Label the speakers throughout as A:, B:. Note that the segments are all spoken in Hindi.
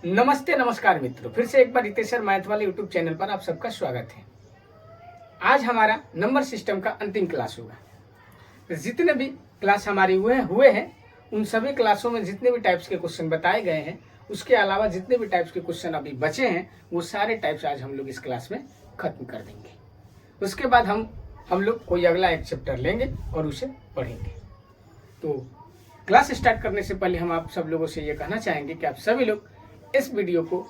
A: नमस्ते नमस्कार मित्रों, फिर से एक बार रितेश मैथ वाले यूट्यूब चैनल पर आप सबका स्वागत है। आज हमारा नंबर सिस्टम का अंतिम क्लास होगा। जितने भी क्लास हमारी हुए हैं उन सभी क्लासों में जितने भी टाइप्स के क्वेश्चन बताए गए हैं, उसके अलावा जितने भी टाइप्स के क्वेश्चन अभी बचे हैं वो सारे टाइप्स आज हम लोग इस क्लास में खत्म कर देंगे। उसके बाद हम लोग कोई अगला एक चैप्टर लेंगे और उसे पढ़ेंगे। तो क्लास स्टार्ट करने से पहले हम आप सब लोगों से ये कहना चाहेंगे कि आप सभी लोग इस वीडियो को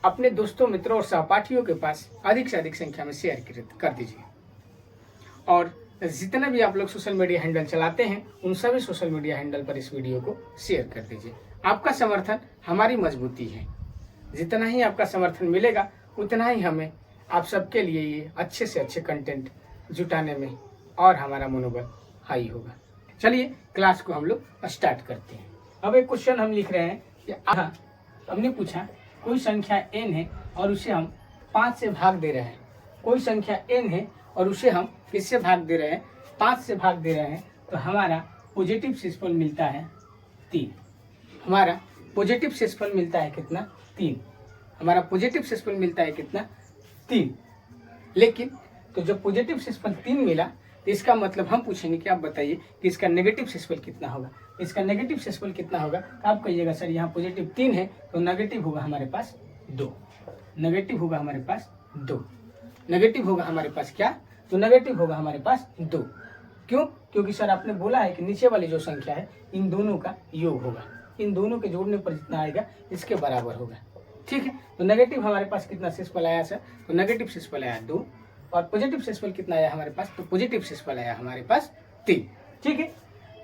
A: अपने दोस्तों, मित्रों और सहपाठियों के पास अधिक से अधिक संख्या में शेयर कर दीजिए। और जितने भी आप लोग सोशल मीडिया हैंडल चलाते हैं उन सभी सोशल मीडिया हैंडल पर इस वीडियो को शेयर कर दीजिए। आपका समर्थन हमारी मजबूती है। जितना ही आपका समर्थन मिलेगा उतना ही हमें आप सबके लिए ये अच्छे से अच्छे कंटेंट जुटाने में और हमारा मनोबल हाई होगा। चलिए क्लास को हम लोग स्टार्ट करते हैं। अब एक क्वेश्चन हम लिख रहे हैं कि हमने पूछा कोई संख्या n है और उसे हम 5 से भाग दे रहे हैं। कोई संख्या n है और उसे हम किससे भाग दे रहे हैं? 5 से भाग दे रहे हैं। तो हमारा पॉजिटिव शेषफल मिलता है 3। हमारा पॉजिटिव शेषफल मिलता है कितना? 3। हमारा पॉजिटिव शेषफल मिलता है कितना? 3। लेकिन तो जब पॉजिटिव शेषफल 3 मिला तो इसका मतलब हम पूछेंगे कि आप बताइए कि इसका नेगेटिव शेषफल कितना होगा। इसका नेगेटिव शेषफल कितना होगा? तो आप कहिएगा सर यहाँ पॉजिटिव 3 है तो नेगेटिव होगा हमारे पास 2। नेगेटिव होगा हमारे पास 2। नेगेटिव होगा हमारे पास क्या? तो नेगेटिव होगा हमारे पास 2। क्यों? क्योंकि सर आपने बोला है कि नीचे वाली जो संख्या है इन दोनों का योग होगा। इन दोनों के जोड़ने पर जितना आएगा इसके बराबर होगा। ठीक है, तो नेगेटिव हमारे पास कितना शेषफल आया सर? तो नेगेटिव शेषफल आया 2। और पॉजिटिव शेषफल कितना आया हमारे पास? तो पॉजिटिव शेषफल आया हमारे पास 3। ठीक है,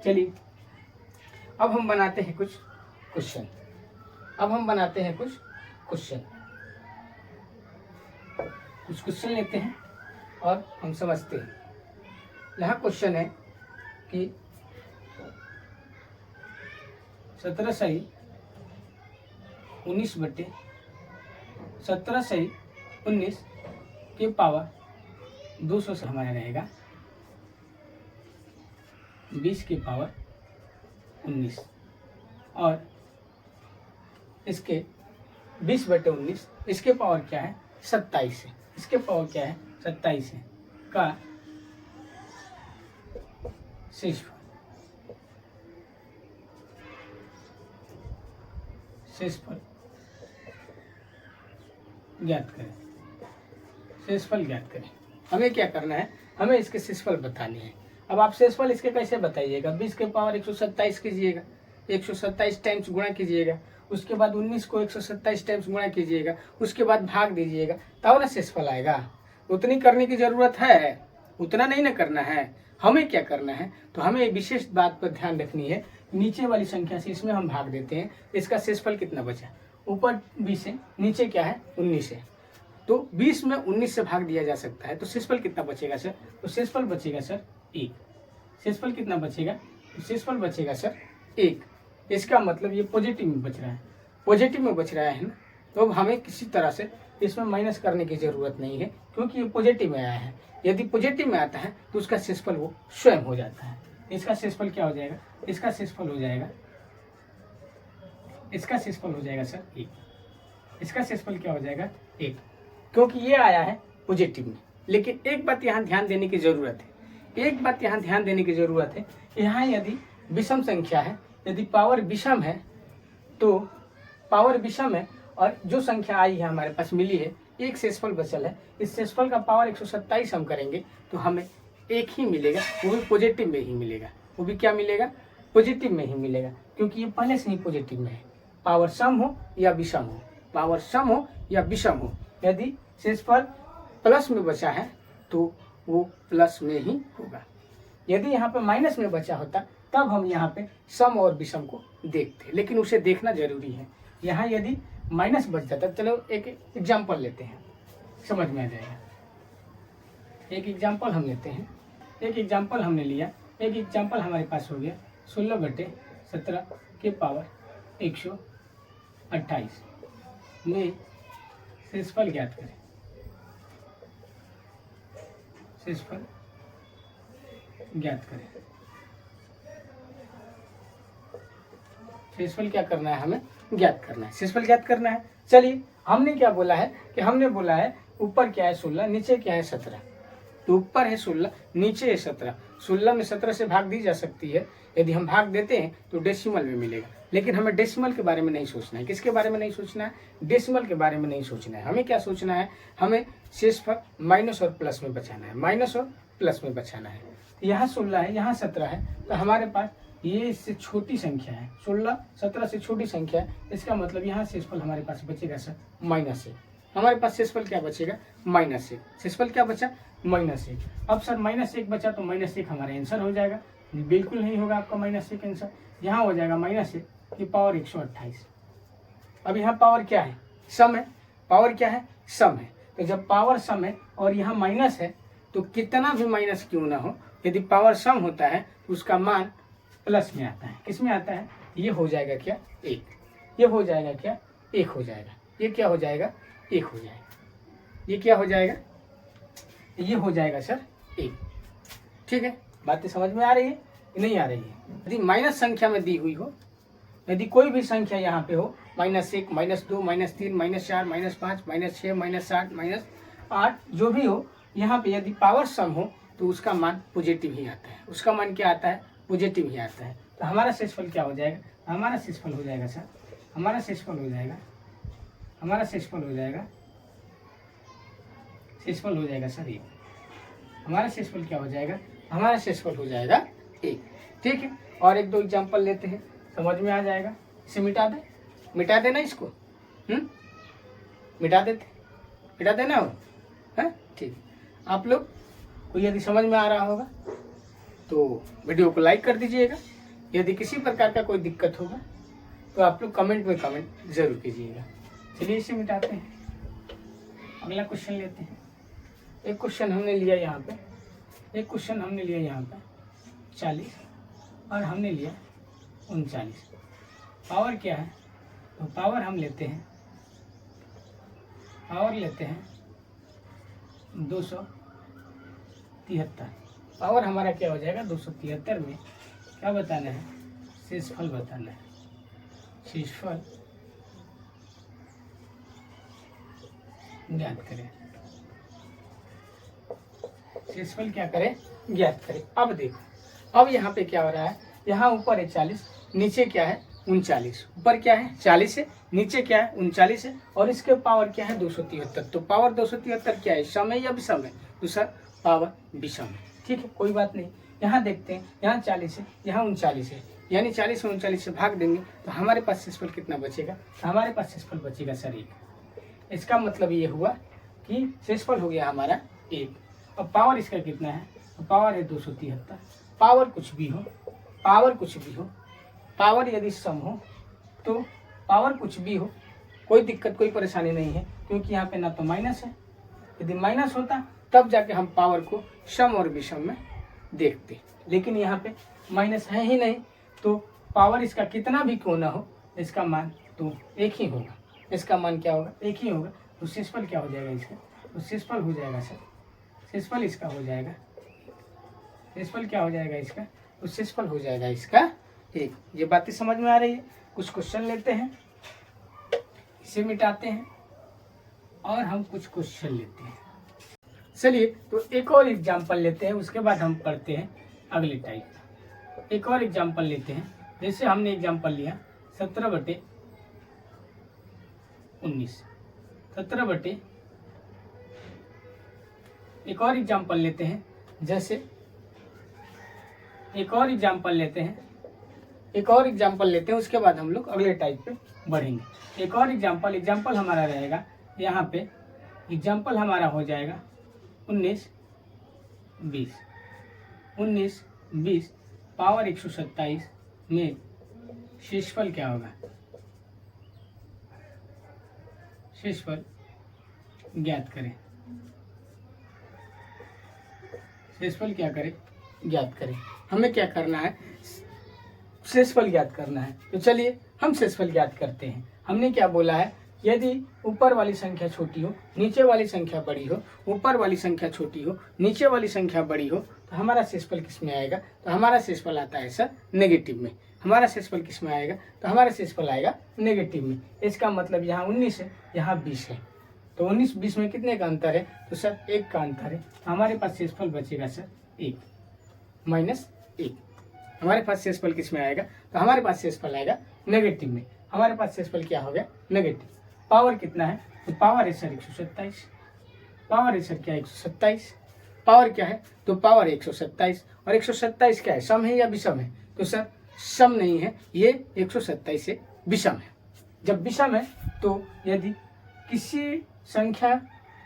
A: चलिए अब हम बनाते हैं कुछ क्वेश्चन। कुछ क्वेश्चन लेते हैं और हम समझते हैं। यहाँ क्वेश्चन है कि 17 सही 19 बटे 17 सही 19 के पावर 200 से हमारा रहेगा 20 के पावर 19 और इसके 20 बटे 19 इसके पावर क्या है? 27 है। इसके पावर क्या है? 27 है का शेषफल ज्ञात करें। शेषफल ज्ञात करें। हमें क्या करना है? हमें इसके शेषफल बताने हैं। अब आप शेषफल इसके कैसे बताइएगा? 20 के पावर 127 कीजिएगा, 127 टाइम्स गुणा कीजिएगा, उसके बाद 19 को 127 टाइम्स गुणा कीजिएगा, उसके बाद भाग दीजिएगा, तब ना शेषफल आएगा। उतनी करने की जरूरत है? उतना नहीं ना करना है। हमें क्या करना है? तो हमें एक विशेष बात पर ध्यान रखनी है। नीचे वाली संख्या से इसमें हम भाग देते हैं, इसका शेषफल कितना बचा? ऊपर 20 है, नीचे क्या है? 19 है। तो 20 में 19 से भाग दिया जा सकता है, तो शेषफल कितना बचेगा सर? तो शेषफल बचेगा सर 1। शेषफल कितना बचेगा? तो शेषफल बचेगा सर 1। इसका मतलब ये पॉजिटिव में बच रहा है। पॉजिटिव में बच रहा है ना, तो अब हमें किसी तरह से इसमें माइनस करने की जरूरत नहीं है क्योंकि ये पॉजिटिव में आया है। यदि पॉजिटिव में आता है तो उसका शेषफल वो स्वयं हो जाता है। इसका शेषफल क्या हो जाएगा? इसका शेषफल हो जाएगा सर 1। इसका शेषफल क्या हो जाएगा? 1, क्योंकि ये आया है पॉजिटिव में। लेकिन एक बात यहाँ ध्यान देने की जरूरत है। यहाँ यदि विषम संख्या है, यदि पावर विषम है तो पावर विषम है और जो संख्या आई है हमारे पास मिली है, एक शेषफल बचल है, इस शेषफल का पावर 127 हम करेंगे तो हमें 1 ही मिलेगा, वो भी पॉजिटिव में ही मिलेगा। वो भी क्या मिलेगा? पॉजिटिव में ही मिलेगा, क्योंकि ये पहले से ही पॉजिटिव में है। पावर सम हो या विषम हो, यदि शेषफल प्लस में बचा है तो वो प्लस में ही होगा। यदि यहाँ पे माइनस में बचा होता तब हम यहाँ पे सम और विषम को देखते, लेकिन उसे देखना जरूरी है। यहाँ यदि माइनस बच जाता, चलो एक एग्जाम्पल लेते हैं, समझ में आ जाएगा। एक एग्जाम्पल हम लेते हैं। एक एग्जाम्पल हमने लिया। एक एग्जाम्पल हमारे पास हो गया 16 बटे 17 के पावर 128 में शेषफल ज्ञात करें। शेषफल ज्ञात करें। शेषफल क्या करना है हमें? ज्ञात करना है, शेषफल ज्ञात करना है। चलिए हमने क्या बोला है कि हमने बोला है ऊपर क्या है 16, नीचे क्या है 17। तो ऊपर है 16, नीचे है 17। 16 में 17 से भाग दी जा सकती है, यदि हम भाग देते हैं तो डेसिमल में मिलेगा, लेकिन हमें डेसिमल के बारे में नहीं सोचना है। किसके बारे में नहीं सोचना है? डेसिमल के बारे में नहीं सोचना है। हमें क्या सोचना है? हमें शेषफल माइनस और प्लस में बचाना है, माइनस और प्लस में बचाना है। यहाँ 16 है, यहाँ 17 है, तो हमारे पास ये इससे छोटी संख्या है, 16 17 से छोटी संख्या है। इसका मतलब यहाँ शेषफल हमारे पास बचेगा सर -1। हमारे पास शेषफल क्या बचेगा? -1। शेषफल क्या बचा? -1। अब सर -1 बचा तो -1 हमारा आंसर हो जाएगा। बिल्कुल नहीं होगा आपका -1 आंसर। यहाँ हो जाएगा -1 की पावर 128। अब यहाँ पावर क्या है? सम है। पावर क्या है? सम है। तो जब पावर सम है और यहाँ माइनस है तो कितना भी माइनस क्यों ना हो, यदि पावर सम होता है तो उसका मान प्लस में आता है। किस में आता है? ये हो जाएगा क्या? 1। ये हो जाएगा क्या? 1 हो जाएगा। ये क्या हो जाएगा? 1 हो जाएगा। ये क्या हो जाएगा? ये हो जाएगा सर 1। ठीक है, बातें समझ में आ रही है? नहीं आ रही है? यदि माइनस संख्या में दी हुई हो, यदि कोई भी संख्या यहाँ पे हो, -1 -2 -3 -4 -5 -6 -7 -8 जो भी हो, यहाँ पे यदि पावर सम हो तो उसका मान पॉजिटिव ही आता है। उसका मान क्या आता है? पॉजिटिव ही आता है। तो हमारा शेषफल क्या हो जाएगा? हमारा शेषफल हो जाएगा सर, हमारा शेषफल हो जाएगा, हमारा शेषफल हो जाएगा, शेषफल हो जाएगा सर 1। हमारा शेषफल क्या हो जाएगा? हमारा शेषफल हो जाएगा 1। ठीक है, और एक दो एग्जाम्पल लेते हैं, समझ में आ जाएगा। इसे मिटा दे, मिटा देना इसको, मिटा देते, मिटा देना हो, है ठीक। आप लोग को यदि समझ में आ रहा होगा तो वीडियो को लाइक कर दीजिएगा। यदि किसी प्रकार का कोई दिक्कत होगा तो आप लोग कमेंट में कमेंट जरूर कीजिएगा। चलिए इसे मिटाते हैं, अगला क्वेश्चन लेते हैं। एक क्वेश्चन हमने लिया यहाँ पे, एक क्वेश्चन हमने लिया यहाँ पे 40 और हमने लिया 39। पावर क्या है? तो पावर हम लेते हैं, पावर लेते हैं 273। पावर हमारा क्या हो जाएगा? 273 में क्या बताना है? शेषफल बताना है। शेषफल ज्ञात करें, शेषफल क्या करें? ज्ञात करें। अब देखो, अब यहाँ पे क्या हो रहा है? यहाँ ऊपर है 40, नीचे क्या है? 39। ऊपर क्या है? 40 है, नीचे क्या है? 39 है, और इसके पावर क्या है? 273। तो पावर 273 क्या है? सम है या विषम है? तो सर पावर विषम है। ठीक है, कोई बात नहीं। यहाँ देखते हैं, यहाँ 40 है, यहाँ 39 है, यानी 40 और 39 से भाग देंगे तो हमारे पास शेषफल कितना बचेगा? तो हमारे पास शेषफल बचेगा सर 1। इसका मतलब ये हुआ कि शेषफल हो गया हमारा 1। अब पावर इसका कितना है? तो पावर है 273। पावर कुछ भी हो, पावर कुछ भी हो, पावर यदि सम हो तो पावर कुछ भी हो, कोई दिक्कत कोई परेशानी नहीं है, क्योंकि यहाँ पे ना तो माइनस है। यदि माइनस होता तब जाके हम पावर को सम और विषम में देखते, लेकिन यहाँ पे माइनस है ही नहीं, तो पावर इसका कितना भी क्यों ना हो, इसका मान तो 1 ही होगा। इसका मान क्या होगा? 1 ही होगा। तो शेषफल क्या हो जाएगा इसका? तो शेषफल हो जाएगा सर, शेषफल इसका हो जाएगा, शेषफल क्या हो जाएगा इसका? तो शेषफल हो जाएगा इसका 1। ये बातें समझ में आ रही है? कुछ क्वेश्चन लेते हैं, इसे मिटाते हैं और हम कुछ क्वेश्चन लेते हैं। चलिए तो एक और एग्जाम्पल लेते हैं, उसके बाद हम पढ़ते हैं अगले टाइप। एक और एग्जाम्पल लेते हैं, जैसे हमने एग्जाम्पल लिया 17/19। 17 एक और एग्जाम्पल लेते हैं, जैसे एक और एग्जाम्पल लेते हैं, एक और एग्जाम्पल लेते हैं, उसके बाद हम लोग अगले टाइप पे बढ़ेंगे। एक और एग्जाम्पल हमारा रहेगा यहाँ पे, एग्जाम्पल हमारा हो जाएगा 19/20। 19/20 पावर 127 में शेषफल क्या होगा? शेषफल ज्ञात करें। शेषफल क्या करें? ज्ञात करें। हमें क्या करना है? शेषफल ज्ञात करना है। तो चलिए हम शेषफल ज्ञात करते हैं। हमने क्या बोला है? यदि ऊपर वाली संख्या छोटी हो, नीचे वाली संख्या बड़ी हो, ऊपर वाली संख्या छोटी हो, नीचे वाली संख्या बड़ी हो, तो हमारा शेषफल किस में आएगा? तो हमारा शेषफल आता है सर नेगेटिव में। हमारा शेषफल किस में आएगा, तो हमारा शेषफल आएगा नेगेटिव में। इसका मतलब यहाँ 19 है, यहाँ 20 है, तो 19-20 में कितने का अंतर है, तो सर 1 का अंतर है। हमारे पास शेषफल बचेगा सर 1 -1। हमारे पास शेषफल किस में आएगा, तो हमारे पास शेषफल आएगा नेगेटिव में। हमारे पास शेषफल क्या हो गया, नेगेटिव। पावर कितना है, तो पावर है सर 127। पावर है सर क्या, 127। पावर क्या है, तो पावर 127। और 127 क्या है, सम है या विषम है, तो सर सम नहीं है, ये 127 से विषम है। जब विषम है तो यदि किसी संख्या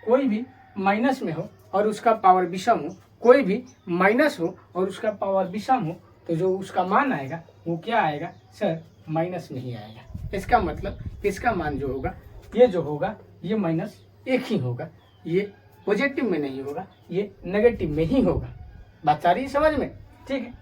A: कोई भी माइनस में हो और उसका पावर विषम हो, कोई भी माइनस हो और उसका पावर विषम हो, तो जो उसका मान आएगा वो क्या आएगा सर, माइनस में ही आएगा। इसका मतलब इसका मान जो होगा, ये जो होगा ये -1 ही होगा, ये पॉजिटिव में नहीं होगा, ये नेगेटिव में ही होगा। बात आ रही है समझ में, ठीक है।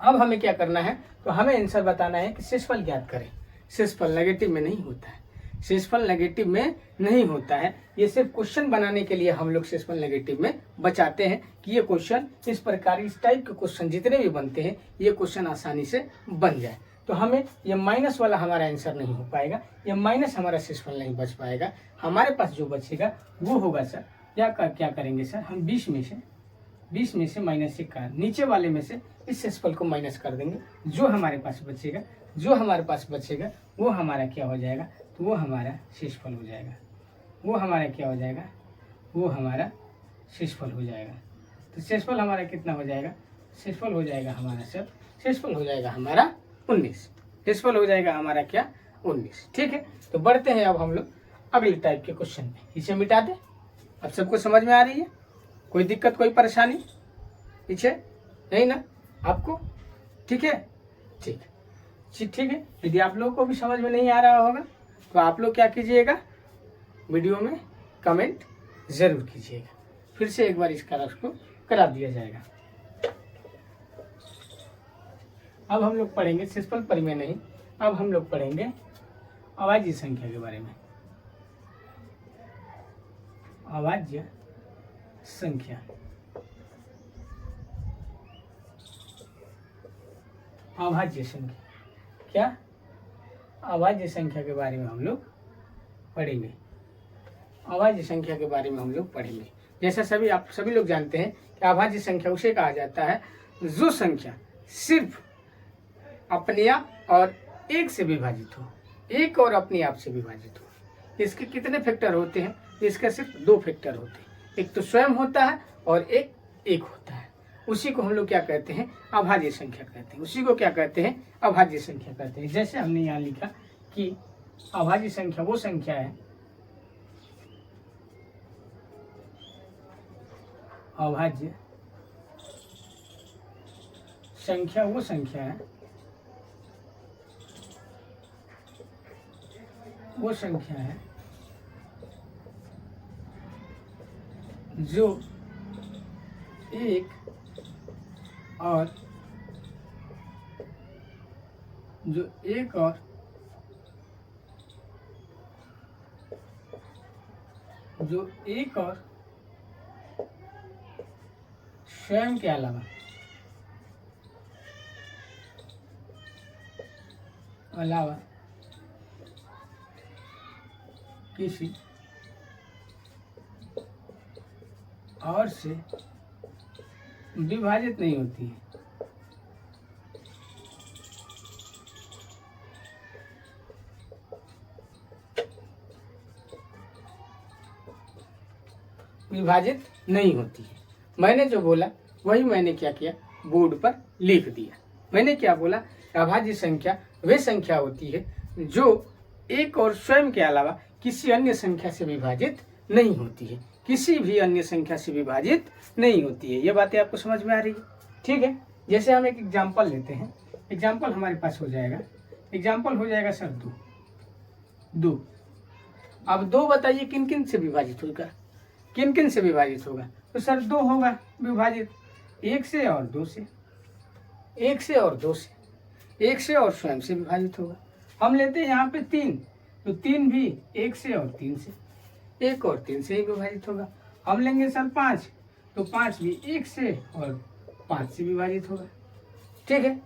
A: अब हमें क्या करना है, तो हमें आंसर बताना है कि शेषफल ज्ञात करें। शेषफल नेगेटिव में नहीं होता है, शेषफल नेगेटिव में नहीं होता है। ये सिर्फ क्वेश्चन बनाने के लिए हम लोग शेषफल नेगेटिव में बचाते हैं कि ये क्वेश्चन इस प्रकार, इस टाइप के क्वेश्चन जितने भी बनते हैं, ये क्वेश्चन आसानी से बन जाए। तो हमें ये माइनस वाला हमारा आंसर नहीं हो पाएगा, ये माइनस हमारा शेषफल नहीं बच पाएगा। हमारे पास जो बचेगा वो होगा सर, क्या करेंगे सर, हम 20 में से -1 का नीचे वाले में से इस शेषफल को माइनस कर देंगे। जो हमारे पास बचेगा वो हमारा क्या हो जाएगा, तो वो हमारा शेषफल हो जाएगा। वो हमारा क्या हो जाएगा, वो हमारा शेषफल हो जाएगा। तो शेषफल हमारा कितना हो जाएगा, शेषफल हो जाएगा हमारा सर, शेषफल हो जाएगा हमारा 19। शेषफल हो जाएगा हमारा क्या, 19। ठीक है, तो बढ़ते हैं अब हम लोग अगले टाइप के क्वेश्चन पे। इसे मिटा दे। अब सबको समझ में आ रही है, कोई दिक्कत कोई परेशानी पीछे नहीं ना आपको, ठीक है, ठीक है। यदि आप लोगों को भी समझ में नहीं आ रहा होगा तो आप लोग क्या कीजिएगा, वीडियो में कमेंट जरूर कीजिएगा, फिर से एक बार इसका रफ करा दिया जाएगा। अब हम लोग पढ़ेंगे शेषफल परिमेय नहीं, अब हम लोग पढ़ेंगे अभाज्य संख्या के बारे में। अभाज्य संख्या, अभाज्य संख्या क्या, अभाज्य संख्या के बारे में हम लोग पढ़ेंगे। अभाज्य संख्या के बारे में हम लोग पढ़ेंगे। जैसा सभी लोग जानते हैं कि अभाज्य संख्या उसे कहा जाता है जो संख्या सिर्फ अपने आप और एक से विभाजित हो, एक और अपने आप से विभाजित हो। इसके कितने फैक्टर होते हैं, इसके सिर्फ 2 फैक्टर होते हैं, एक तो स्वयं होता है और एक होता है। उसी को हम लोग क्या कहते हैं, अभाज्य संख्या कहते हैं। उसी को क्या कहते हैं, अभाज्य संख्या कहते हैं। जैसे हमने यहाँ लिखा कि अभाज्य संख्या वो संख्या है, अभाज्य संख्या वो संख्या है, जो एक और स्वयं के अलावा किसी और से विभाजित नहीं होती है। विभाजित नहीं होती है। मैंने जो बोला वही मैंने क्या किया, बोर्ड पर लिख दिया। मैंने क्या बोला, अभाज्य संख्या वे संख्या होती है जो एक और स्वयं के अलावा किसी अन्य संख्या से विभाजित नहीं होती है, किसी भी अन्य संख्या से विभाजित नहीं होती है। ये बातें आपको समझ में आ रही है, ठीक है। जैसे हम एक एग्जाम्पल लेते हैं, एग्जाम्पल हमारे पास हो जाएगा, एग्जाम्पल हो जाएगा सर 2। अब 2 बताइए किन किन से विभाजित होगा, किन किन से विभाजित होगा, तो सर 2 होगा विभाजित 1 से और 2 से, 1 से और 2 से, 1 से और स्वयं से विभाजित होगा। हम लेते हैं यहाँ पे 3, तो 3 भी 1 से और 3 से, 1 और 3 से ही विभाजित होगा। हम लेंगे सर 5, तो 5 भी 1 से और 5 से विभाजित होगा, ठीक है।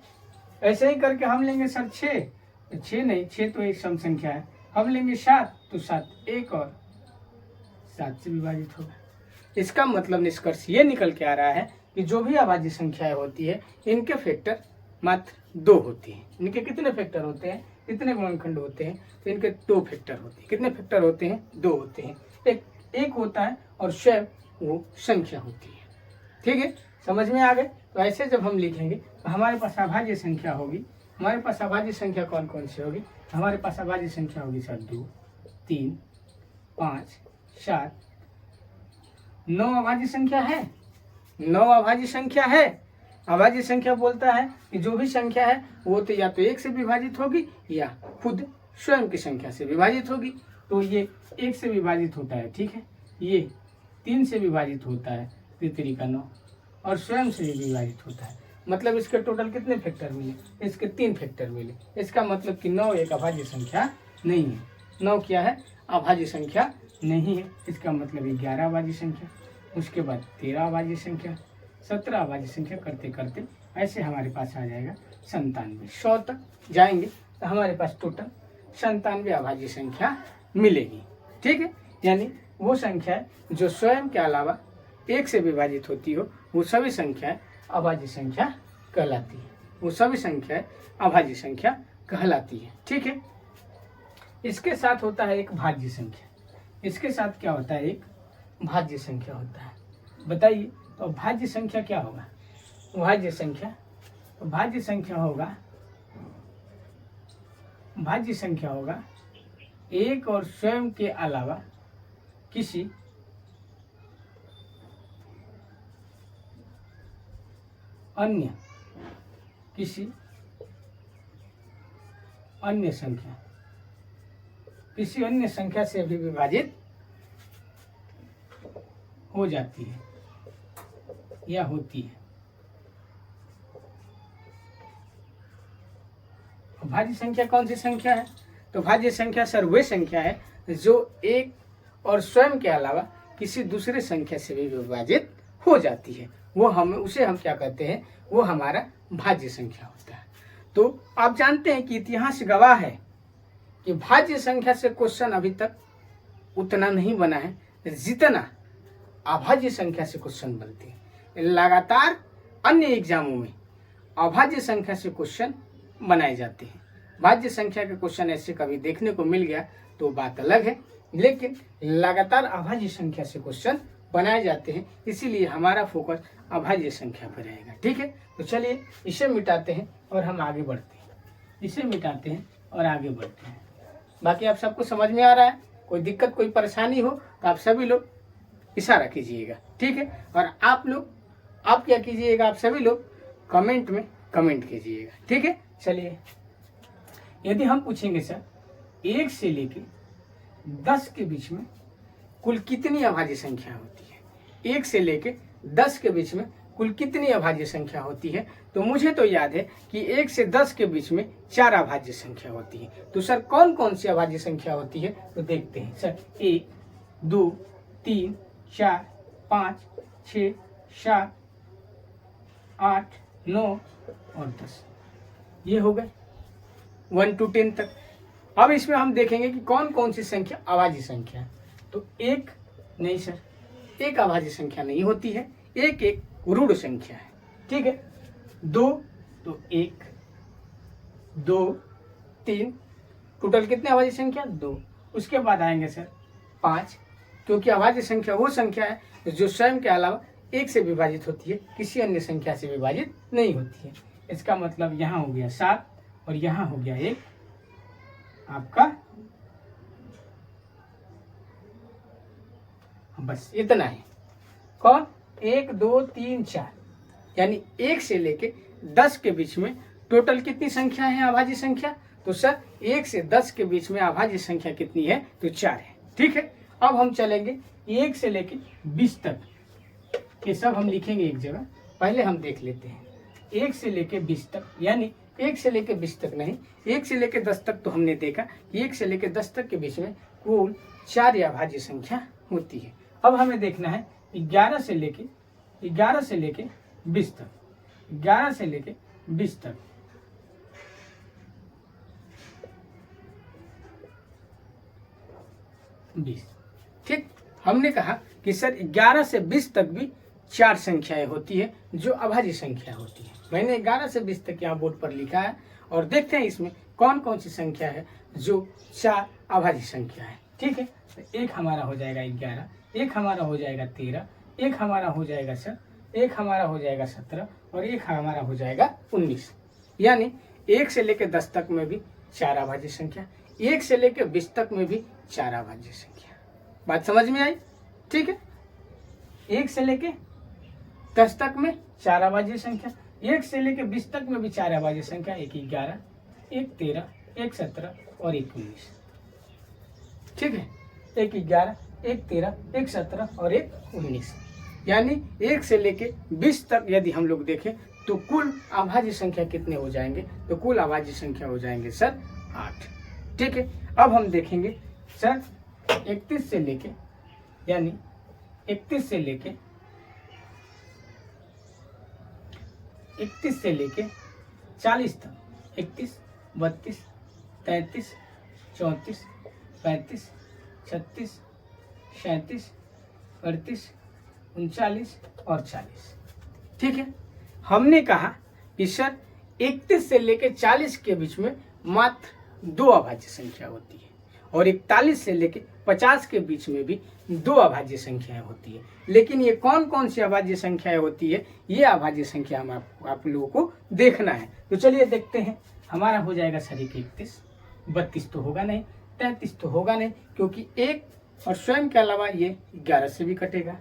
A: ऐसे ही करके हम लेंगे सर 6, 6 नहीं, 6 तो एक सम संख्या है। हम लेंगे 7, तो 7 एक और 7 से विभाजित होगा। इसका मतलब निष्कर्ष ये निकल के आ रहा है कि जो भी अभाज्य संख्याएं होती है इनके फैक्टर मात्र 2 होती हैं। इनके कितने फैक्टर होते हैं, कितने गुणनखंड होते हैं, तो इनके 2 फैक्टर होते हैं। कितने फैक्टर होते हैं, 2 होते हैं। एक होता है और स्वयं वो संख्या होती है। ठीक है, समझ में आ गए। तो ऐसे जब हम लिखेंगे तो हमारे पास अभाज्य संख्या होगी। हमारे पास अभाज्य संख्या कौन कौन सी होगी, हमारे पास अभाज्य संख्या होगी सर 2, 3, 5, 7, 9 अभाज्य संख्या है। 9 अभाज्य संख्या है। अभाज्य संख्या बोलता है कि जो भी संख्या है वो तो या तो 1 से विभाजित होगी या खुद स्वयं की संख्या से विभाजित होगी। तो ये 1 से विभाजित होता है, ठीक है, ये 3 से विभाजित होता है, 3 का 9, और स्वयं से भी विभाजित होता है। मतलब इसके टोटल कितने फैक्टर मिले, इसके 3 फैक्टर मिले। इसका मतलब कि 9 एक अभाज्य संख्या नहीं है। 9 क्या है, अभाज्य संख्या नहीं है। इसका मतलब 11 अभाज्य संख्या, उसके बाद 13 अभाज्य संख्या, 17 अभाज्य संख्या करते करते ऐसे हमारे पास आ जाएगा 97। 100 तक जाएंगे तो हमारे पास टोटल 97 अभाज्य संख्या मिलेगी। ठीक है, यानी वो संख्या जो स्वयं के अलावा 1 से विभाजित होती हो वो सभी संख्याएं अभाज्य संख्या कहलाती है। वो सभी संख्याएं अभाज्य संख्या कहलाती है। ठीक है, इसके साथ होता है एक भाज्य संख्या। इसके साथ क्या होता है, एक भाज्य संख्या होता है। बताइए तो भाज्य संख्या क्या होगा। भाज्य संख्या, भाज्य संख्या होगा, भाज्य संख्या होगा एक और स्वयं के अलावा किसी अन्य संख्या, किसी अन्य संख्या से भी विभाजित हो जाती है या होती है। भाज्य संख्या कौन सी संख्या है, तो भाज्य संख्या सर वे संख्या है जो एक और स्वयं के अलावा किसी दूसरे संख्या से भी विभाजित हो जाती है। वो उसे हम क्या कहते हैं, वो हमारा भाज्य संख्या होता है। तो आप जानते हैं कि इतिहास गवाह है कि भाज्य संख्या से क्वेश्चन अभी तक उतना नहीं बना है जितना अभाज्य संख्या से क्वेश्चन बनते हैं। लगातार अन्य एग्जामों में अभाज्य संख्या से क्वेश्चन बनाए जाते हैं। भाज्य संख्या के क्वेश्चन ऐसे कभी देखने को मिल गया तो बात अलग है, लेकिन लगातार अभाज्य संख्या से क्वेश्चन बनाए जाते हैं, इसीलिए हमारा फोकस अभाज्य संख्या पर रहेगा। ठीक है, तो चलिए इसे मिटाते हैं और हम आगे बढ़ते हैं। इसे मिटाते हैं और आगे बढ़ते हैं। बाकी आप सबको समझ में आ रहा है, कोई दिक्कत कोई परेशानी हो तो आप सभी लोग इशारा कीजिएगा। ठीक है, और आप क्या कीजिएगा, आप सभी लोग कमेंट में कमेंट कीजिएगा। ठीक है, चलिए यदि हम पूछेंगे सर 1 से लेके 10 के बीच में कुल कितनी अभाज्य संख्या होती है, 1 से लेके 10 के बीच में कुल कितनी अभाज्य संख्या होती है, तो मुझे तो याद है कि 1 से 10 के बीच में 4 अभाज्य संख्या होती है। तो सर कौन कौन सी अभाज्य संख्या होती है, तो देखते हैं सर। 1, 2, 3, 4, 5, 6, 7, 8, 9 और 10, ये हो गए 1 to 10 तक। अब इसमें हम देखेंगे कि कौन कौन सी संख्या अभाज्य संख्या है। तो 1 नहीं सर, 1 अभाज्य संख्या नहीं होती है, 1 एक ऋण संख्या है। ठीक है, 2 तो 1, 2, 3, टोटल कितने अभाज्य संख्या, 2। उसके बाद आएंगे सर 5, क्योंकि अभाज्य संख्या वो संख्या है जो स्वयं के अलावा 1 से विभाजित होती है, किसी अन्य संख्या से विभाजित नहीं होती है। इसका मतलब यहाँ हो गया 7 और यहाँ हो गया 1 आपका, बस इतना है। कौन, 1, 2, 3, 4, यानी 1 से लेके 10 के बीच में टोटल कितनी संख्या है अभाज्य संख्या, तो सर 1 से 10 के बीच में अभाज्य संख्या कितनी है, तो 4 है। ठीक है, अब हम चलेंगे 1 से लेके 20 तक, ये सब हम लिखेंगे एक जगह। पहले हम देख लेते हैं 1 से लेके 20 तक, यानी 1 से लेके 20 तक नहीं, 1 से लेके 10 तक तो हमने देखा कि 1 से लेके 10 तक के बीच में कुल 4 अभाज्य संख्या होती है। अब हमें देखना है 11 से लेके 20 तक, 11 से लेके 20 तक 20। ठीक, हमने कहा कि सर 11 से 20 तक भी 4 संख्याएं होती है जो अभाज्य संख्या होती है। मैंने 11 से 20 तक यहाँ बोर्ड पर लिखा है और देखते हैं इसमें कौन कौन सी संख्या है जो 4 अभाज्य संख्या है। ठीक है, तो एक हमारा हो जाएगा 11, एक हमारा हो जाएगा 13, एक हमारा हो जाएगा सर, एक हमारा हो जाएगा 17 और एक हमारा हो जाएगा 19। यानी 1 से लेकर 10 तक में भी 4 अभाज्य संख्या, 1 से लेकर 20 तक में भी 4 अभाज्य संख्या। बात समझ में आई? ठीक है, 1 से लेके 10 तक में 4 अभाज्य संख्या, 1 से लेके 20 तक में भी 4 अभाज्य संख्या, एक 11, एक 13, एक 17 और एक 19। ठीक है, एक 11, एक 13, एक 17 और एक 19। यानी 1 से लेके 20 तक यदि हम लोग देखें तो कुल अभाज्य संख्या कितने हो जाएंगे? तो कुल अभाज्य संख्या हो जाएंगे सर 8। ठीक है, अब हम देखेंगे सर 31 से लेके, यानी 31 से लेके 40 तक, 31, 32, 33, 34, 35, 36, 37, 38, 39 और 40। ठीक है, हमने कहा कि सर 31 से लेकर 40 के बीच में मात्र 2 अभाज्य संख्या होती है और 41 से लेकर 50 के बीच में भी 2 अभाज्य संख्याएं होती है। लेकिन ये कौन कौन सी अभाज्य संख्याएं होती है, ये अभाज्य संख्या हम आप लोगों को देखना है। तो चलिए देखते हैं। हमारा हो जाएगा सर 31, 32 तो होगा नहीं, 33 तो होगा नहीं, क्योंकि 1 और स्वयं के अलावा ये 11 से भी कटेगा।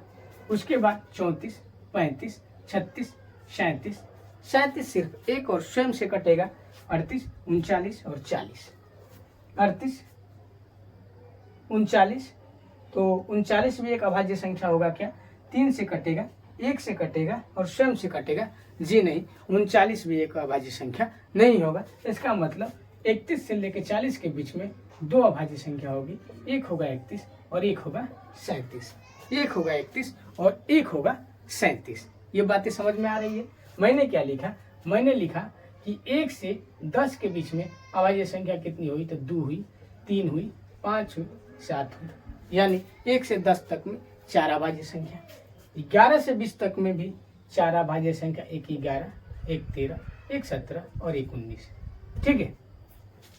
A: उसके बाद 34, 35, 36, 37, 37 सिर्फ 1 और स्वयं से कटेगा, 38, 39 और 40, 38, 39, तो 39 भी एक अभाज्य संख्या होगा क्या? 3 से कटेगा, 1 से कटेगा और स्वयं से कटेगा? जी नहीं, 39 भी एक अभाज्य संख्या नहीं होगा। इसका मतलब 31 से लेकर 40 के बीच में 2 अभाज्य संख्या होगी, एक होगा 31 और एक होगा 37, एक होगा 31 और एक होगा 37। ये बातें समझ में आ रही है? मैंने क्या लिखा? मैंने लिखा कि 1 से 10 के बीच में अभाज्य संख्या कितनी हुई? तो 2 हुई, 3 हुई, 5 हुई, 7 हुई। यानी 1 से 10 तक में 4 अभाज्य संख्या, 11 से 20 तक में भी 4 अभाज्य संख्या, एक 11, एक 13, एक 17 और एक 19। ठीक है,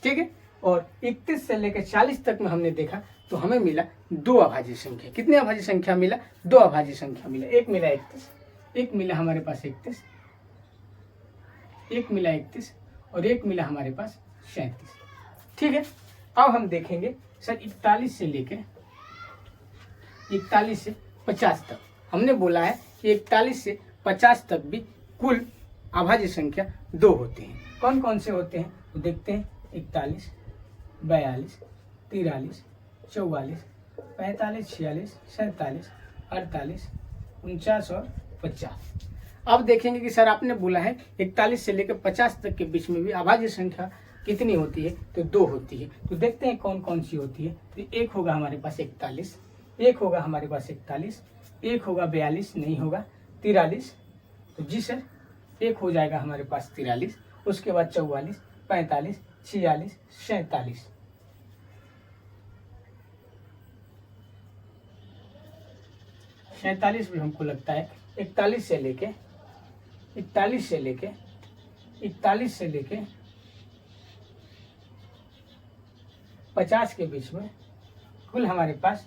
A: ठीक है। और 31 से लेकर 40 तक में हमने देखा तो हमें मिला 2 अभाज्य संख्या। कितने अभाज्य संख्या मिला? 2 अभाज्य संख्या मिला। एक मिला 31, एक मिला हमारे पास 31, एक मिला 31 और एक मिला हमारे पास 37। ठीक है, अब हम देखेंगे सर 41 से लेके 41 से 50 तक। हमने बोला है कि 41 से 50 तक भी कुल अभाज्य संख्या 2 होते हैं। कौन कौन से होते हैं तो देखते हैं। 41, 42, 43, 44, 45, 46, 47, 48, 49 और 50। अब देखेंगे कि सर आपने बोला है 41 से लेकर 50 तक के बीच में भी अभाज्य संख्या कितनी होती है? तो 2 होती है। तो देखते हैं कौन कौन सी होती है। तो एक होगा हमारे पास 41, एक होगा हमारे पास 41, एक होगा 42, नहीं होगा 43, तो जी सर एक हो जाएगा हमारे पास 43। उसके बाद 44, 45, 46, 47, 47 भी हमको लगता है 41 से लेके 41 से लेके 41 से लेके 50 के बीच में कुल हमारे पास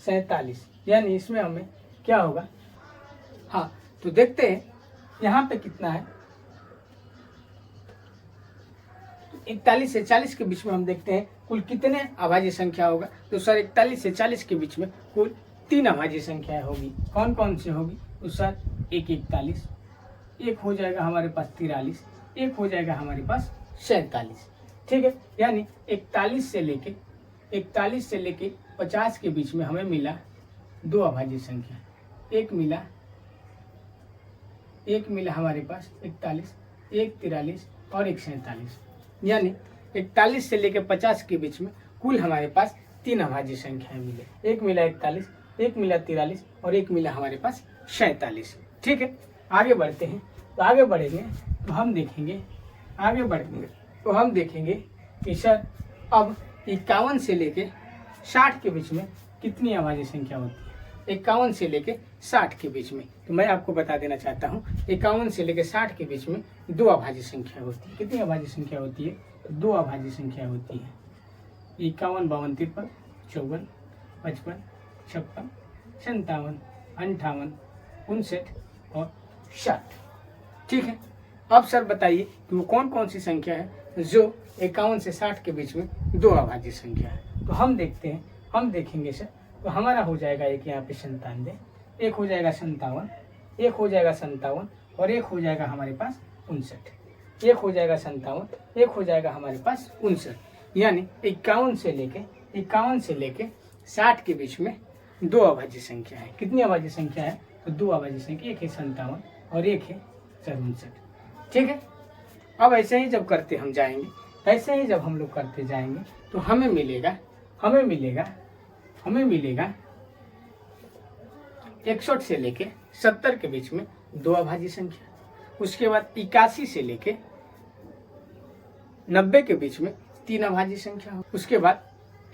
A: 47। यानी इसमें हमें क्या होगा? हाँ, तो देखते हैं यहाँ पे कितना है। 41 से 40 के बीच में हम देखते हैं कुल कितने अभाज्य संख्या होगा। तो सर 41 से 40 के बीच में कुल 3 अभाज्य संख्याएं होगी। कौन कौन सी होगी? तो सर एक 41, एक हो जाएगा हमारे पास 43, एक हो जाएगा हमारे पास 47। ठीक है, यानी 41 से लेके 50 के बीच में हमें मिला 2 अभाज्य संख्या। एक मिला हमारे पास 41, एक 43 और एक 47। यानी 41 से लेकर 50 के बीच में कुल हमारे पास 3 अभाज्य संख्याएं मिले। एक मिला 41, एक मिला 43 और एक मिला हमारे पास 47। ठीक है, आगे बढ़ते हैं। तो आगे बढ़ेंगे तो हम देखेंगे, आगे बढ़ेंगे तो हम देखेंगे कि सर अब 51 से लेके 60 के बीच में कितनी अभाज्य संख्या होती है? 51 से लेके 60 के बीच में। तो मैं आपको बता देना चाहता हूँ 51 से लेके 60 के बीच में 2 अभाज्य संख्या होती है। कितनी अभाज्य संख्या होती है? 2 अभाज्य संख्या होती है। 51, 52, 53, 54, 55, 56, 57, 58, 59 और 60। ठीक है। अब सर बताइए कि वो कौन कौन सी संख्या है जो 51 से 60 के बीच में 2 अभाज्य संख्या है? तो हम देखते हैं, हम देखेंगे सर। तो हमारा हो जाएगा एक यहाँ पे 97, एक हो जाएगा 57, एक हो जाएगा 57 और एक हो जाएगा हमारे पास 59। एक हो जाएगा 57, एक हो जाएगा हमारे पास 59। यानी 51 से लेके 60 के बीच में 2 अभाज्य संख्या है। कितनी अभाज्य संख्या है? तो 2 अभाज्य संख्या, एक है 57 और एक है 59। ठीक है। अब ऐसे ही जब करते हम जाएंगे, ऐसे ही जब हम लोग करते जाएंगे तो हमें मिलेगा 61 से लेके 70 के बीच में 2 अभाज्य संख्या। उसके बाद 81 से लेके 90 के बीच में 3 अभाज्य संख्या। उसके बाद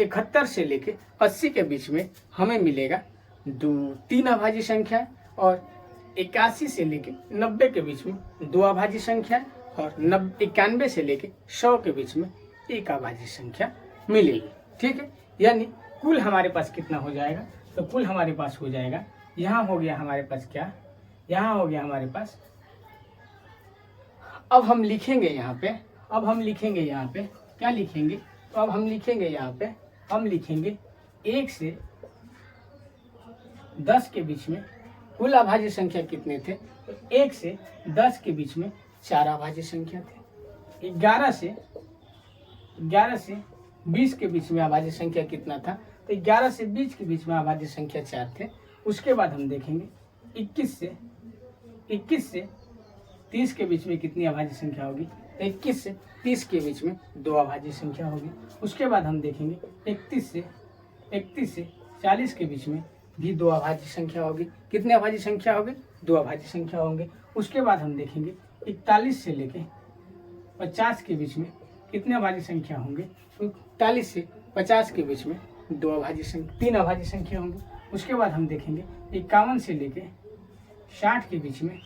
A: 71 से लेके 80 के बीच में हमें मिलेगा 3 अभाज्य संख्या और 81 से लेके 90 के बीच में 2 अभाज्य संख्या और 91 से लेके 100 के बीच में 1 अभाज्य संख्या मिलेगी। ठीक है। यानी कुल हमारे पास कितना हो जाएगा? तो कुल हमारे पास हो जाएगा, यहाँ हो गया हमारे पास क्या, यहाँ हो गया हमारे पास। अब हम लिखेंगे यहाँ पे, क्या लिखेंगे? तो अब हम लिखेंगे यहाँ पे, हम लिखेंगे 1 से 10 के बीच में कुल अभाज्य संख्या कितने थे? तो 1 से 10 के बीच में 4 अभाज्य संख्या थे। 11 से 20 के बीच में अभाज्य संख्या कितना था? तो 11 से 20 के बीच में अभाज्य संख्या 4 थे। उसके बाद हम देखेंगे 21 से 30 के बीच में कितनी अभाज्य संख्या होगी? तो 21 से 30 के बीच में 2 अभाज्य संख्या होगी। उसके बाद हम देखेंगे 31 से 40 के बीच में भी 2 अभाज्य संख्या होगी। कितने अभाज्य संख्या होगी? 2 अभाज्य संख्या होंगे। उसके बाद हम देखेंगे 41 से लेके 50 के बीच में कितने अभाज्य संख्या होंगे? तो 41 से 50 के बीच में 3 अभाज्य संख्या होंगे। उसके बाद हम देखेंगे 51 से लेके 60 के बीच में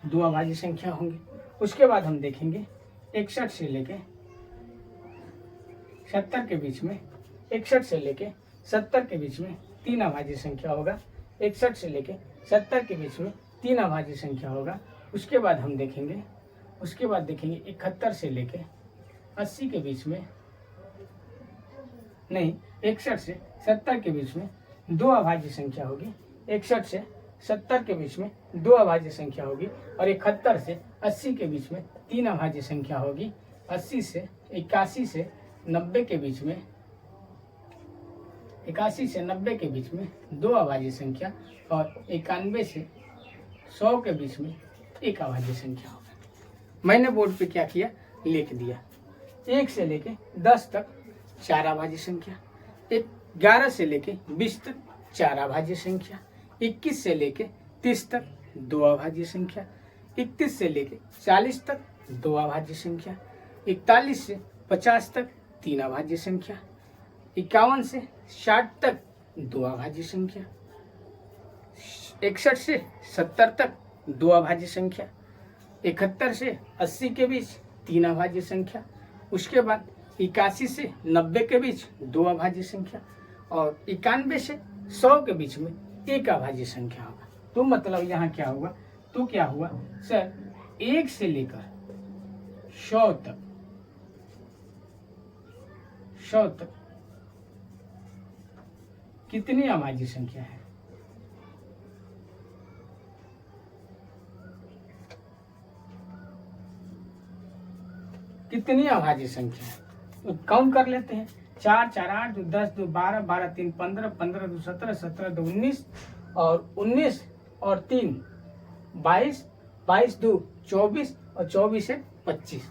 A: 2 अभाज्य संख्या होंगी। उसके बाद हम देखेंगे 61 से लेके 70 के बीच में 3 अभाज्य संख्या होगा। 61 से लेके 70 के बीच में 3 अभाज्य संख्या होगा। उसके बाद हम देखेंगे 71 से लेके 80 के बीच में, नहीं, 61 से 70 के बीच में 2 अभाज्य संख्या होगी। 61 से 70 के बीच में 2 अभाज्य संख्या होगी और 71 से 80 के बीच में 3 अभाज्य संख्या होगी। 81 से 90 के बीच में 2 अभाज्य संख्या और 91 से 100 के बीच में 1 अभाज्य संख्या होगा। मैंने बोर्ड पे क्या किया? लिख दिया। 1 से लेके 10 तक 4 अभाज्य संख्या, 11 से लेके 20 तक 4 अभाज्य संख्या, 21 से लेके 30 तक 2 अभाज्य संख्या, 31 से लेके 40 तक 2 अभाज्य संख्या, 41 से 50 तक 3 अभाज्य संख्या, 51 से 60 तक 2 अभाज्य संख्या, 61 से 70 तक 2 अभाज्य संख्या, 71 से 80 के बीच 3 अभाज्य संख्या। उसके बाद 81 से 90 के बीच 2 अभाज्य संख्या और 91 से 100 के बीच में 1 अभाज्य संख्या होगा। तो मतलब यहाँ क्या हुआ? तो क्या हुआ सर, 1 से लेकर 100 तक कितनी अभाज्य संख्या है? कितनी अभाज्य संख्या है? तो काउंट कर लेते हैं। 4 4 8 2 10 2 12 12 3 15 15 2 17 17 2 19 और 19 और 3 22 22 2 24 और 24 से 25।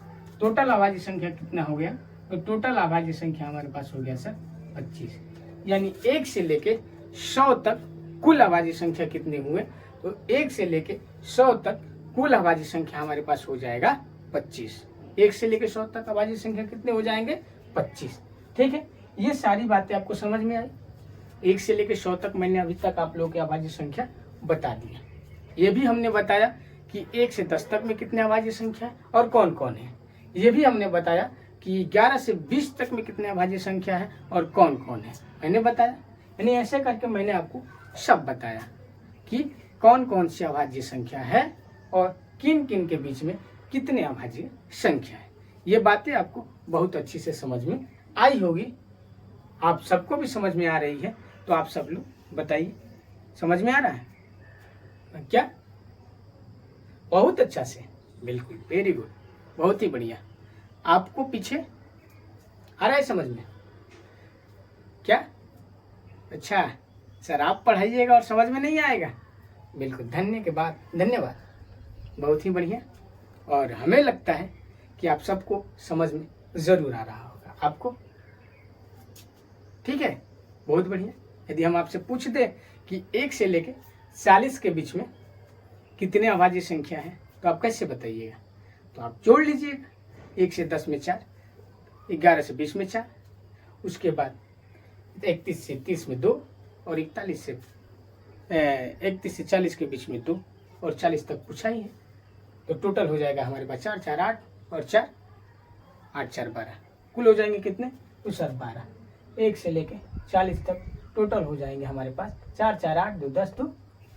A: टोटल अभाज्य संख्या कितना हो गया? तो टोटल अभाज्य संख्या हमारे पास हो गया सर 25। यानी 1 से लेके 100 तक कुल अभाज्य संख्या कितने हुए? तो 1 से लेके 100 तक कुल अभाज्य संख्या हमारे पास हो जाएगा 25। 1 से लेकर 100 तक अभाज्य संख्या कितने हो जाएंगे? 25। ठीक है। ये सारी बातें आपको समझ में आई। 1 से लेकर 100 तक मैंने अभी तक आप लोगों की अभाज्य संख्या बता दी है। ये भी हमने बताया कि 1 से 10 तक में कितने अभाज्य संख्या है और कौन कौन है। ये भी हमने बताया कि 11 से 20 तक में कितने अभाज्य संख्या है और कौन कौन है, मैंने बताया। यानी ऐसे करके मैंने आपको सब बताया कि कौन कौन सी अभाज्य संख्या है और किन किन के बीच में कितने अभाज्य संख्या है। ये बातें आपको बहुत अच्छी से समझ में आई होगी। आप सबको भी समझ में आ रही है, तो आप सब लोग बताइए, समझ में आ रहा है क्या? बहुत अच्छा से, बिल्कुल, वेरी गुड, बहुत ही बढ़िया। आपको पीछे आ रहा है समझ में क्या? अच्छा सर, आप पढ़ाइएगा और समझ में नहीं आएगा? बिल्कुल, धन्यवाद, बहुत ही बढ़िया। और हमें लगता है कि आप सबको समझ में ज़रूर आ रहा होगा आपको, ठीक है, बहुत बढ़िया। यदि हम आपसे पूछ दें कि 1 से लेके 40 के बीच में कितने अभाज्य संख्या है, तो आप कैसे बताइएगा? तो आप जोड़ लीजिएगा, 1 से 10 में 4, 11 से 20 में 4, उसके बाद 31 से 30 में 2 और 31 से 40 के बीच में 2 और 40 तक पूछा ही है। तो टोटल हो जाएगा हमारे पास 4 4 8 और 4 8 4 12, कुल हो जाएंगे कितने? तो सर 12। 1 से लेके 40 तक टोटल हो जाएंगे हमारे पास 4 4 8 2 10 2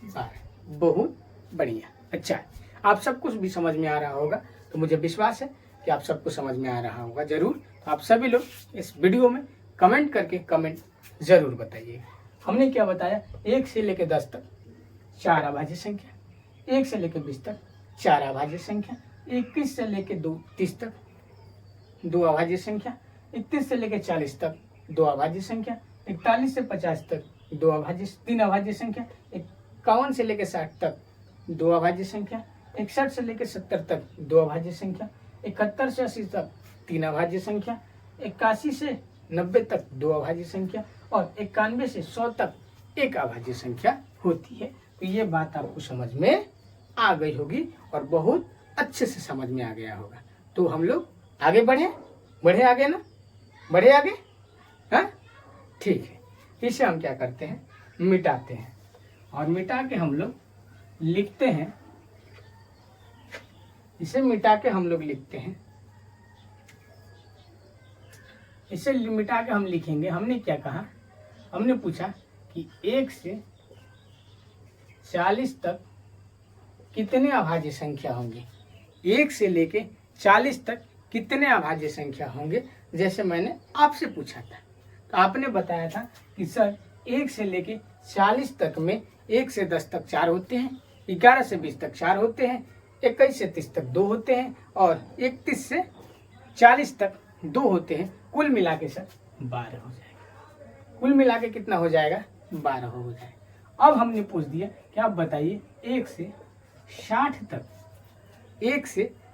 A: 12। बहुत बढ़िया। अच्छा, आप सब कुछ भी समझ में आ रहा होगा, तो मुझे विश्वास है कि आप सबको समझ में आ रहा होगा जरूर। तो आप सभी लोग इस वीडियो में कमेंट करके कमेंट जरूर बताइए। हमने क्या बताया? 1 से लेके 10 तक 4 अभाज्य संख्या, 1 से लेके 20 तक 4 अभाज्य संख्या, 21 से लेके 30 तक 2 अभाज्य संख्या, 31 से लेके 40 तक 2 अभाज्य संख्या, 41 से 50 तक 3 अभाज्य संख्या, 51 से लेके 60 तक 2 अभाज्य संख्या, 61 से लेके 70 तक 2 अभाज्य संख्या, 71 से 80 तक 3 अभाज्य संख्या, 81 से 90 तक 2 अभाज्य संख्या और 91 से 100 तक 1 अभाज्य संख्या होती है। तो ये बात आपको समझ में आ गई होगी और बहुत अच्छे से समझ में आ गया होगा। तो हम लोग आगे बढ़े आगे ना, बढ़े आगे, हाँ ठीक है। इसे हम क्या करते हैं? मिटाते हैं और मिटा के हम लोग लिखते हैं। इसे मिटा के हम लोग लिखते हैं, इसे मिटा के हम लिखेंगे। हमने क्या कहा? हमने पूछा कि 1 से 40 तक कितने अभाज्य संख्या होंगे। 1 से लेके 40 तक कितने अभाज्य संख्या होंगे, जैसे मैंने आपसे पूछा था। तो आपने बताया था कि सर 1 से लेके 40 तक में 1 से 10 तक 4 होते हैं, 11 से 20 तक 4 होते हैं, 21 से 30 तक 2 होते हैं और 31 से 40 तक 2 होते हैं। कुल मिला के सर 12 हो जाएगा। कुल मिला के कितना हो जाएगा? 12 हो जाएगा। अब हमने पूछ दिया कि आप बताइए 1 से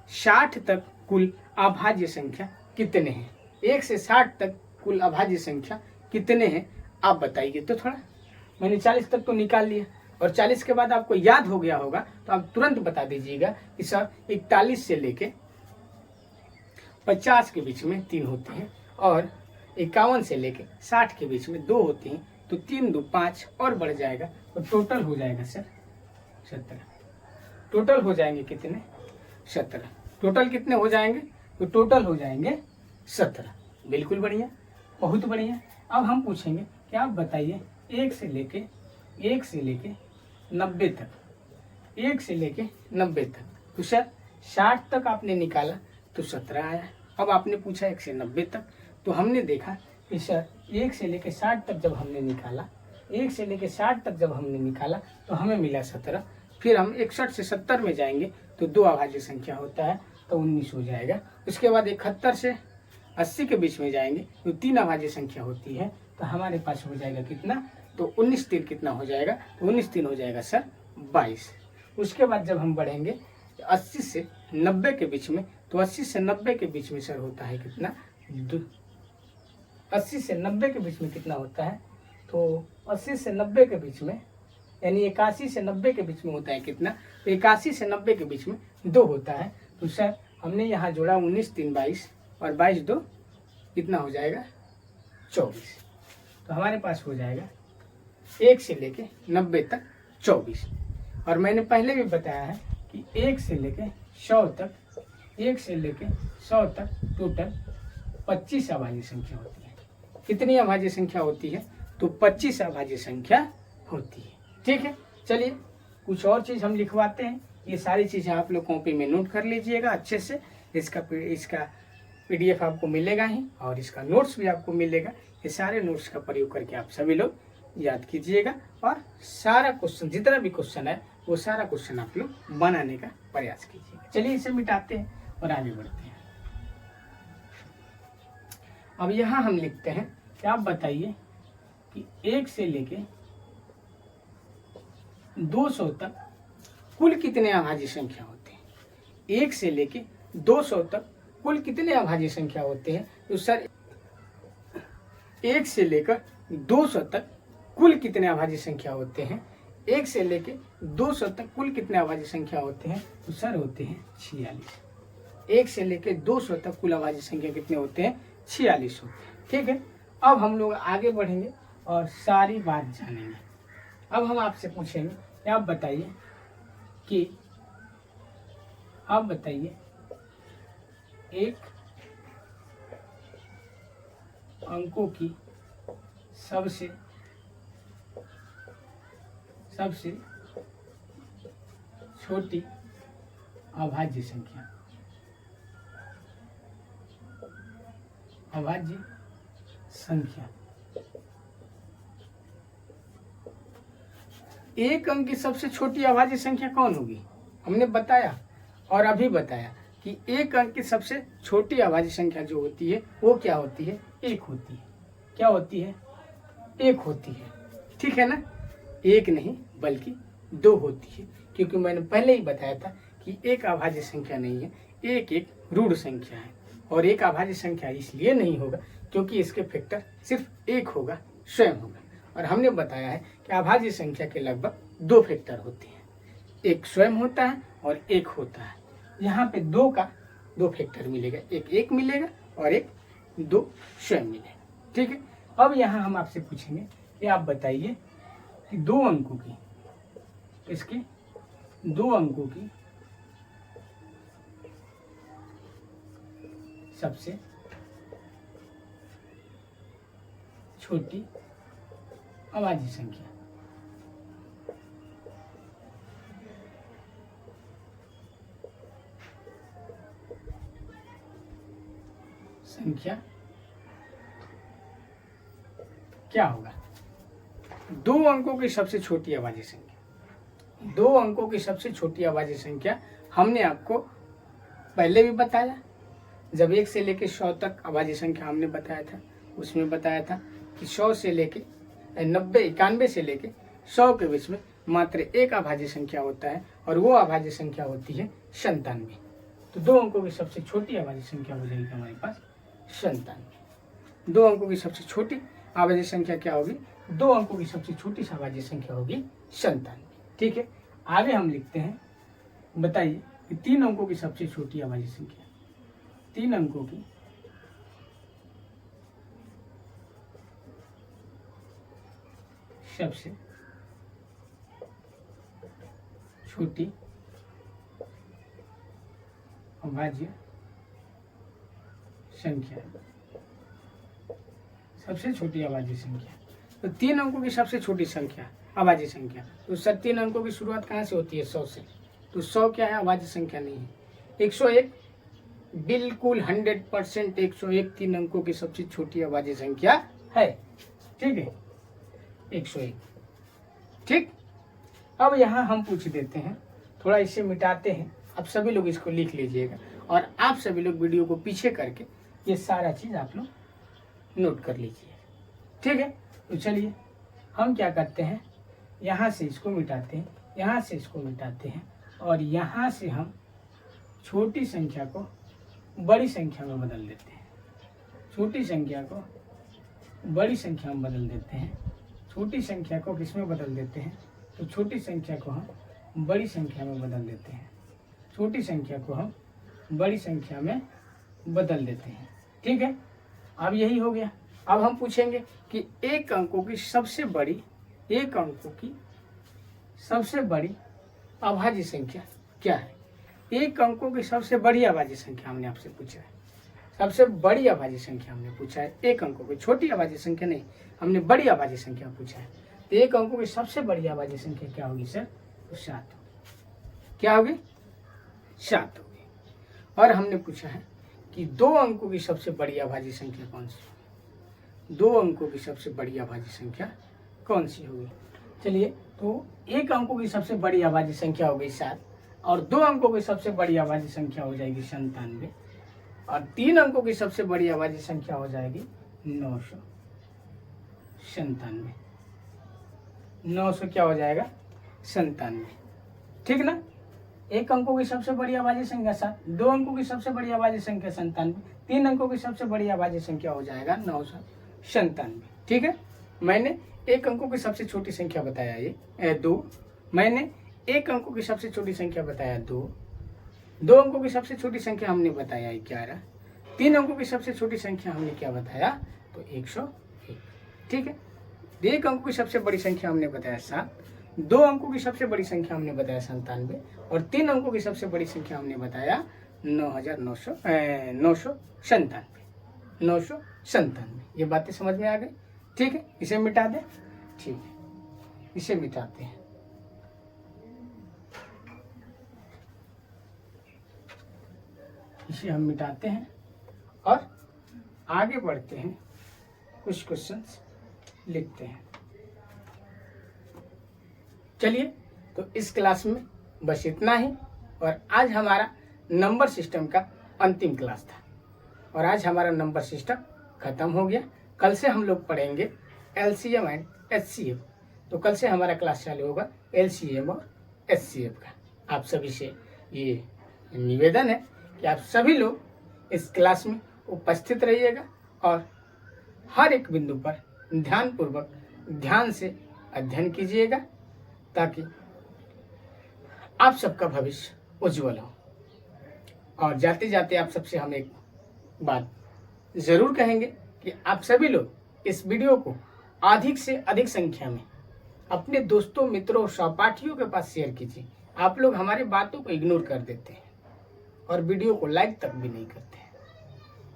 A: 60 तक कुल अभाज्य संख्या कितने हैं। 1 से 60 तक कुल अभाज्य संख्या कितने हैं, आप बताइए। तो थोड़ा मैंने 40 तक तो निकाल लिया और 40 के बाद आपको याद हो गया होगा, तो आप तुरंत बता दीजिएगा कि सर 41 से लेके 50 के बीच में 3 होते हैं और 51 से लेके 60 के बीच में 2 होते हैं। तो 3 2 5 और बढ़ जाएगा, तो टोटल हो जाएगा सर 17। टोटल हो जाएंगे कितने? 17। टोटल कितने हो जाएंगे? तो टोटल हो जाएंगे 17। बिल्कुल बढ़िया, बहुत बढ़िया। अब हम पूछेंगे कि आप बताइए 1 से लेके 90 तक, 1 से लेके 90 तक, तो सर 60 तक आपने निकाला तो 17 आया। अब आपने पूछा 1 से 90 तक, तो हमने देखा कि सर 1 से लेके 60 तक जब हमने निकाला, 1 से लेके 60 तक जब हमने निकाला तो हमें मिला 17। फिर हम 61 से 70 में जाएंगे तो 2 अभाज्य संख्या होता है, तो 19 हो जाएगा। उसके बाद 71 से 80 के बीच में जाएंगे तो 3 अभाज्य संख्या होती है, तो हमारे पास हो जाएगा कितना? तो 19 3 कितना हो जाएगा? तो 19 3 हो जाएगा सर 22। उसके बाद जब हम बढ़ेंगे 80 से 90 के बीच में, तो 80 से 90 के बीच में सर होता है कितना? 80 से 90 के बीच में कितना होता है? तो 80 से 90 के बीच में, यानी 81 से 90 के बीच में होता है कितना? तो 81 से 90 के बीच में 2 होता है। तो सर हमने यहाँ जोड़ा 19 3 22 और 22 2 कितना हो जाएगा? 24। तो हमारे पास हो जाएगा 1 से लेके 90 तक 24। और मैंने पहले भी बताया है कि 1 से लेके 100 तक, 1 से लेके 100 तक टोटल 25 अभाज्य संख्या होती है। कितनी अभाज्य संख्या होती है? तो 25 अभाज्य संख्या होती है। ठीक है, चलिए कुछ और चीज़ हम लिखवाते हैं। ये सारी चीज़ें आप लोग कॉपी में नोट कर लीजिएगा अच्छे से। इसका PDF आपको मिलेगा ही, और इसका नोट्स भी आपको मिलेगा। ये सारे नोट्स का प्रयोग करके आप सभी लोग याद कीजिएगा, और सारा क्वेश्चन, जितना भी क्वेश्चन है वो सारा क्वेश्चन आप लोग बनाने का प्रयास कीजिएगा। चलिए इसे मिटाते हैं और आगे बढ़ते हैं। अब यहाँ हम लिखते हैं कि आप बताइए कि 1 से लेके 200 तक कुल कितने अभाज्य संख्या होते हैं? 1 से लेके 200 तक कुल कितने अभाज्य संख्या होते हैं? तो सर 1 से लेकर 200 तक कुल कितने अभाज्य संख्या होते हैं? 1 से लेके 200 तक कुल कितने अभाज्य संख्या होते हैं? तो सर होते हैं 46। 1 से लेके 200 तक कुल अभाज्य संख्या कितने होते हैं? 46 होते हैं। ठीक है, अब हम लोग आगे बढ़ेंगे और सारी बात जानेंगे। अब हम आपसे पूछेंगे कि आप बताइए एक अंकों की सबसे छोटी अभाज्य संख्या एक अंक की सबसे छोटी अभाज्य संख्या कौन होगी? हमने बताया और अभी बताया कि एक अंक की सबसे छोटी अभाज्य संख्या जो होती है वो क्या होती है? 1 होती है। क्या होती है? 1 होती है। ठीक है ना? 1 नहीं बल्कि 2 होती है, क्योंकि मैंने पहले ही बताया था कि एक अभाज्य संख्या नहीं है, एक ऋण संख्या है। और एक अभाज्य संख्या इसलिए नहीं होगा क्योंकि इसके फैक्टर सिर्फ 1 होगा, स्वयं होगा। और हमने बताया है कि अभाज्य संख्या के लगभग 2 फैक्टर होते हैं, एक स्वयं होता है और एक होता है। यहाँ पे 2 का 2 फैक्टर मिलेगा, एक 1 मिलेगा और एक 2 स्वयं मिलेगा। ठीक है, अब यहाँ हम आपसे पूछेंगे कि आप बताइए कि 2 अंकों की, इसके 2 अंकों की सबसे छोटी अभाज्य संख्या। क्या होगा? 2 अंकों की सबसे छोटी अभाज्य संख्या। 2 अंकों की सबसे छोटी अभाज्य संख्या हमने आपको पहले भी बताया, जब 1 से लेके 100 तक अभाज्य संख्या हमने बताया था। उसमें बताया था कि 100 से लेके 91 से लेके 100 के बीच में मात्र एक अभाज्य संख्या होता है, और वो अभाज्य संख्या होती है 97। तो 2 अंकों की सबसे छोटी अभाज्य संख्या हो जाएगी हमारे पास 97। 2 अंकों की सबसे छोटी अभाज्य संख्या क्या होगी? 2 अंकों की सबसे छोटी अभाज्य संख्या होगी 97। ठीक है, आगे हम लिखते हैं, बताइए कि 3 अंकों की सबसे छोटी अभाज्य संख्या। 3 अंकों की सबसे छोटी अभाज्य संख्या, सबसे छोटी अभाज्य संख्या। तो 3 अंकों की सबसे छोटी संख्या अभाज्य संख्या, तो सर 3 अंकों की शुरुआत कहाँ से होती है? 100 से। तो 100 क्या है? अभाज्य संख्या नहीं है। 101 बिल्कुल 100% 101 3 अंकों की सबसे छोटी अभाज्य संख्या है। ठीक है, 101। ठीक, अब यहाँ हम पूछ देते हैं, थोड़ा इसे मिटाते हैं। आप सभी लोग इसको लिख लीजिएगा, और आप सभी लोग वीडियो को पीछे करके ये सारा चीज़ आप लोग नोट कर लीजिए। ठीक है, तो चलिए हम क्या करते हैं, यहाँ से इसको मिटाते हैं, यहाँ से इसको मिटाते हैं, और यहाँ से हम छोटी संख्या को बड़ी संख्या में बदल देते हैं। छोटी संख्या को बड़ी संख्या में बदल देते हैं। छोटी संख्या को किस में बदल देते हैं? तो छोटी संख्या को हम बड़ी संख्या में बदल देते हैं। छोटी संख्या को हम बड़ी संख्या में बदल देते हैं। ठीक है, अब यही हो गया। अब हम पूछेंगे कि एक अंकों की सबसे बड़ी अभाज्य संख्या क्या है। एक अंकों की सबसे बड़ी अभाज्य संख्या हमने आपसे पूछा है, सबसे बड़ी अभाज्य संख्या हमने पूछा है। एक अंकों की छोटी अभाज्य संख्या नहीं, हमने बड़ी अभाज्य संख्या पूछा है। तो एक अंकों की सबसे बड़ी अभाज्य संख्या क्या होगी सर? तो 7 होगी। क्या होगी? 7 होगी। और हमने पूछा है कि 2 अंकों की सबसे बड़ी अभाज्य संख्या कौन सी होगी? 2 अंकों की सबसे बड़ी अभाज्य संख्या कौन सी होगी? चलिए, तो एक अंकों की सबसे बड़ी अभाज्य संख्या हो गई 7, और 2 अंकों की सबसे बड़ी अभाज्य संख्या हो जाएगी 97, और 3 अंकों की सबसे बड़ी अभाज्य संख्या हो जाएगी 997। 900 क्या हो जाएगा? 97। ठीक ना? एक अंकों की सबसे बड़ी अभाज्य संख्या 7, 2 अंकों की सबसे बड़ी अभाज्य संख्या 97, 3 अंकों की सबसे बड़ी अभाज्य संख्या हो जाएगा 997। ठीक है, मैंने एक अंकों की सबसे छोटी संख्या बताया ये 2, मैंने एक अंकों की सबसे छोटी संख्या बताया 2, 2 अंकों की सबसे छोटी संख्या हमने बताया 11, 3 अंकों की सबसे छोटी संख्या हमने क्या बताया? तो 101। ठीक है, एक अंकों की सबसे बड़ी संख्या हमने बताया 7, 2 अंकों की सबसे बड़ी संख्या हमने बताया 97, और 3 अंकों की सबसे बड़ी संख्या हमने बताया 997। ये बातें समझ में आ गई? ठीक है, इसे मिटा दें। ठीक है, इसे मिटाते हैं। इसे हम मिटाते हैं और आगे बढ़ते हैं, कुछ क्वेश्चंस लिखते हैं। चलिए, तो इस क्लास में बस इतना ही, और आज हमारा नंबर सिस्टम का अंतिम क्लास था, और आज हमारा नंबर सिस्टम खत्म हो गया। कल से हम लोग पढ़ेंगे LCM एंड HCF। तो कल से हमारा क्लास चालू होगा LCM और HCF का। आप सभी से ये निवेदन है कि आप सभी लोग इस क्लास में उपस्थित रहिएगा और हर एक बिंदु पर ध्यानपूर्वक ध्यान से अध्ययन कीजिएगा, ताकि आप सबका भविष्य उज्जवल हो। और जाते जाते आप सबसे हम एक बात ज़रूर कहेंगे कि आप सभी लोग इस वीडियो को अधिक से अधिक संख्या में अपने दोस्तों, मित्रों और सहपाठियों के पास शेयर कीजिए। आप लोग हमारी बातों को इग्नोर कर देते हैं और वीडियो को लाइक तक भी नहीं करते हैं।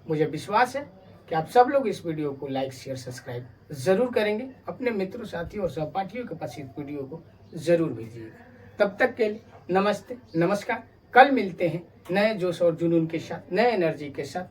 A: मुझे विश्वास है कि आप सब लोग इस वीडियो को लाइक, शेयर, सब्सक्राइब ज़रूर करेंगे। अपने मित्रों, साथियों और सहपाठियों के पास इस वीडियो को ज़रूर भेजिएगा। तब तक के लिए नमस्ते, नमस्कार। कल मिलते हैं नए जोश और जुनून के साथ, नए एनर्जी के साथ।